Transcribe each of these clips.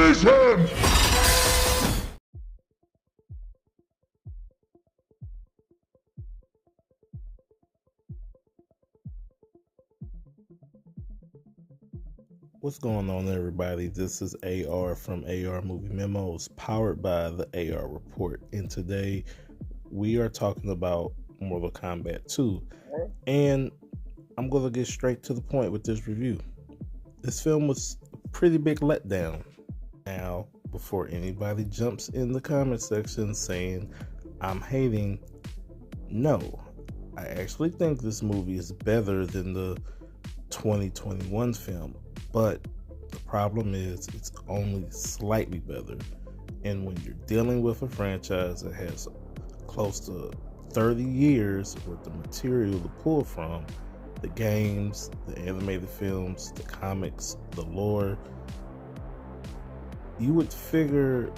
Finish him! What's going on, everybody? This is AR from AR Movie Memos, powered by the AR Report. And today we are talking about Mortal Kombat 2. And I'm going to get straight to the point with this review. This film was a pretty big letdown. Now, before anybody jumps in the comment section saying I'm hating, no. I actually think this movie is better than the 2021 film. But the problem is it's only slightly better. And when you're dealing with a franchise that has close to 30 years worth of material to pull from, the games, the animated films, the comics, the lore, you would figure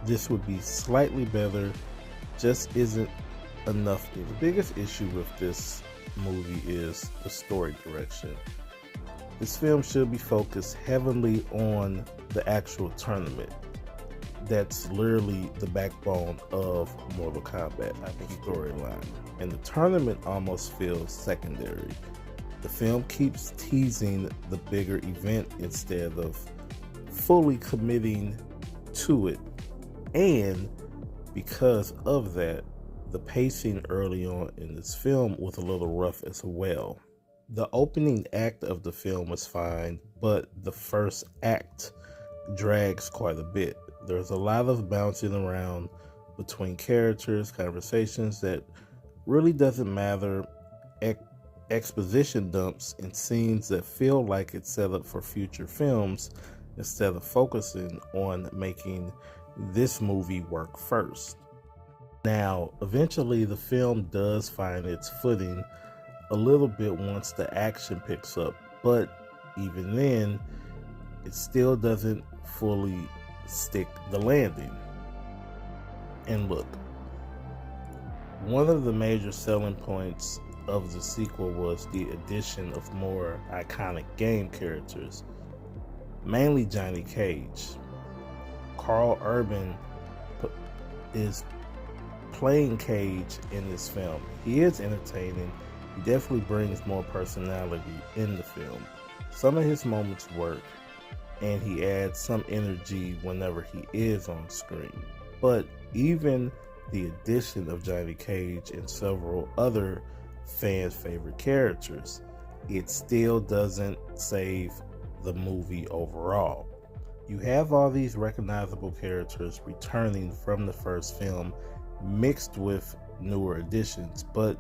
this would be slightly better, just isn't enough. The biggest issue with this movie is the story direction. This film should be focused heavily on the actual tournament. That's literally the backbone of Mortal Kombat storyline. And the tournament almost feels secondary. The film keeps teasing the bigger event instead of fully committing to it. And because of that, the pacing early on in this film was a little rough as well. The opening act of the film was fine, but the first act drags quite a bit. There's a lot of bouncing around between characters, conversations that really doesn't matter, exposition dumps, and scenes that feel like it's set up for future films instead of focusing on making this movie work first. Now, eventually the film does find its footing a little bit once the action picks up, but even then it still doesn't fully stick the landing. And look, one of the major selling points of the sequel was the addition of more iconic game characters, mainly Johnny Cage. Karl Urban is playing Cage in this film. He is entertaining. He definitely brings more personality in the film. Some of his moments work, and he adds some energy whenever he is on screen. But even the addition of Johnny Cage and several other fans' favorite characters, it still doesn't save the movie overall. You have all these recognizable characters returning from the first film, mixed with newer additions, but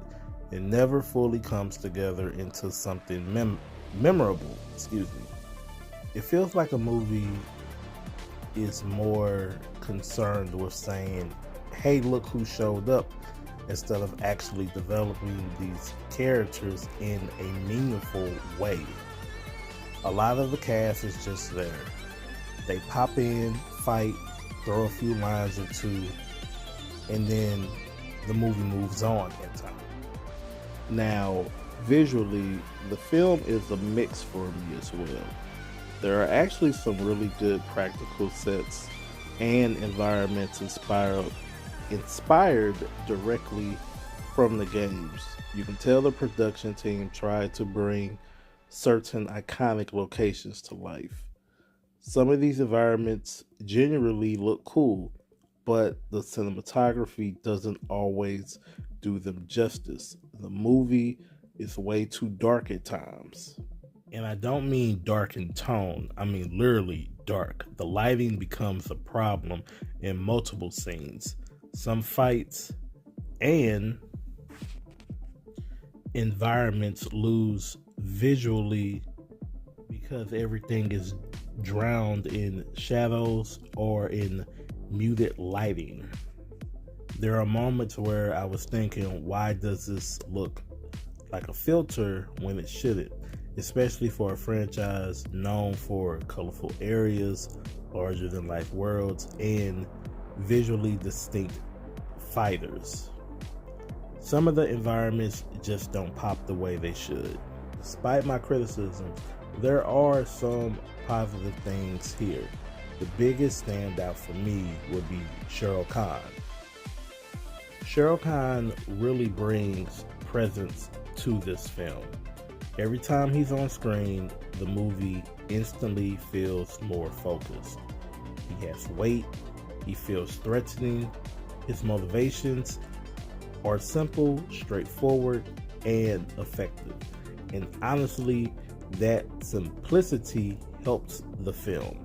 it never fully comes together into something memorable. It feels like a movie is more concerned with saying, hey, look who showed up, instead of actually developing these characters in a meaningful way. A lot of the cast is just there. They pop in, fight, throw a few lines or two, and then the movie moves on at times. Now, visually, the film is a mix for me as well. There are actually some really good practical sets and environments inspired directly from the games. You can tell the production team tried to bring certain iconic locations to life. Some of these environments genuinely look cool, but the cinematography doesn't always do them justice. The movie is way too dark at times. And I don't mean dark in tone, I mean literally dark. The lighting becomes a problem in multiple scenes. Some fights and environments lose visually because everything is drowned in shadows or in muted lighting. There are moments where I was thinking, why does this look like a filter when it shouldn't? Especially for a franchise known for colorful areas, larger than life worlds, and visually distinct fighters. Some of the environments just don't pop the way they should. Despite my criticism, there are some positive things here. the biggest standout for me would be Shao Kahn. Shao Kahn really brings presence to this film. Every time he's on screen, the movie instantly feels more focused. He has weight, he feels threatening, his motivations are simple, straightforward, and effective. And honestly, that simplicity helps the film.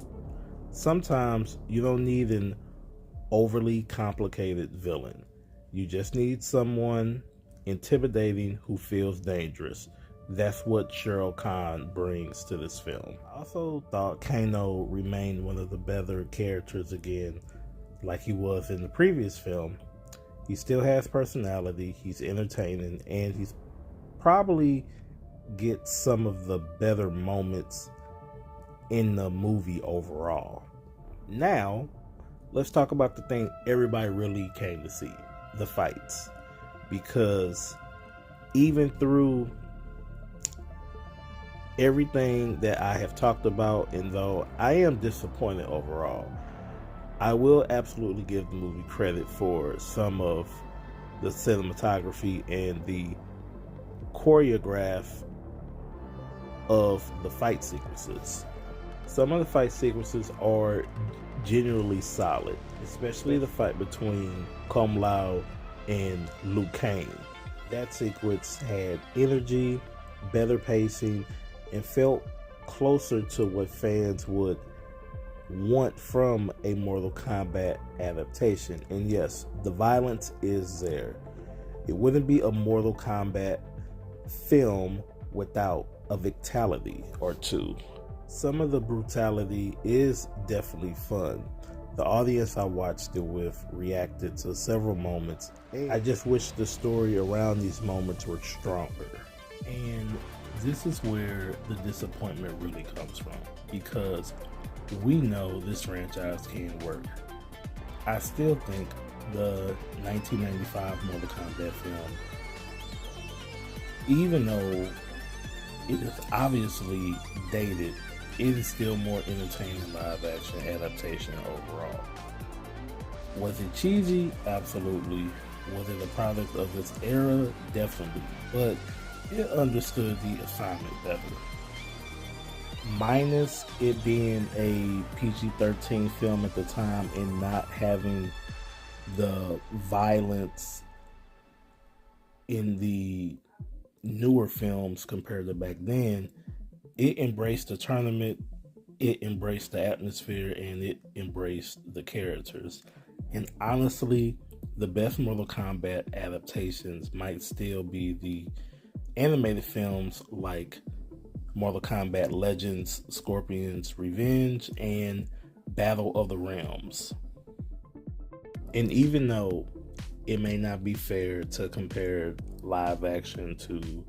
Sometimes you don't need an overly complicated villain. You just need someone intimidating who feels dangerous. That's what Shao Kahn brings to this film. I also thought Kano remained one of the better characters again, like he was in the previous film. He still has personality, he's entertaining, and he's probably gets some of the better moments in the movie overall. Now, let's talk about the thing everybody really came to see, the fights. Because even through everything that I have talked about, and though I am disappointed overall, I will absolutely give the movie credit for some of the cinematography and the choreograph of the fight sequences. Some of the fight sequences are genuinely solid, especially the fight between Kung Lao and Liu Kang. That sequence had energy, better pacing, and felt closer to what fans would want from a Mortal Kombat adaptation. And yes, the violence is there. It wouldn't be a Mortal Kombat film without a fatality or two. Some of the brutality is definitely fun. The audience I watched it with reacted to several moments. I just wish the story around these moments were stronger. And this is where the disappointment really comes from, because we know this franchise can work. I still think the 1995 Mortal Kombat film, even though it is obviously dated, it is still more entertaining live action adaptation overall. Was it cheesy? Absolutely. Was it a product of its era? Definitely. But it understood the assignment better. Minus it being a PG-13 film at the time and not having the violence in the newer films compared to back then, it embraced the tournament, it embraced the atmosphere, and it embraced the characters. And honestly, the best Mortal Kombat adaptations might still be the animated films like Mortal Kombat Legends, Scorpion's Revenge, and Battle of the Realms. And even though it may not be fair to compare live action to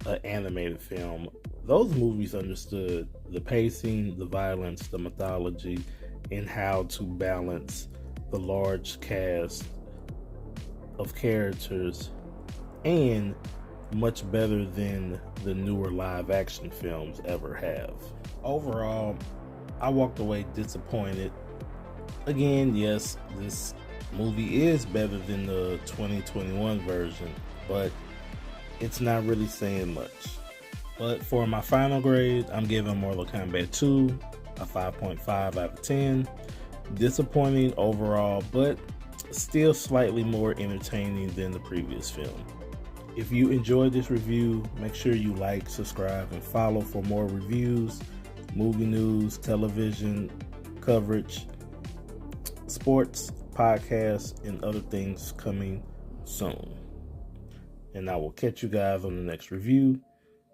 an animated film, those movies understood the pacing, the violence, the mythology, and how to balance the large cast of characters, and much better than the newer live action films ever have. Overall, I walked away disappointed. Again, yes, this movie is better than the 2021 version, but it's not really saying much. But for my final grade, I'm giving Mortal Kombat 2 a 5.5 out of 10. Disappointing overall, but still slightly more entertaining than the previous film. If you enjoyed this review, make sure you like, subscribe, and follow for more reviews, movie news, television coverage, sports, podcasts, and other things coming soon. And I will catch you guys on the next review.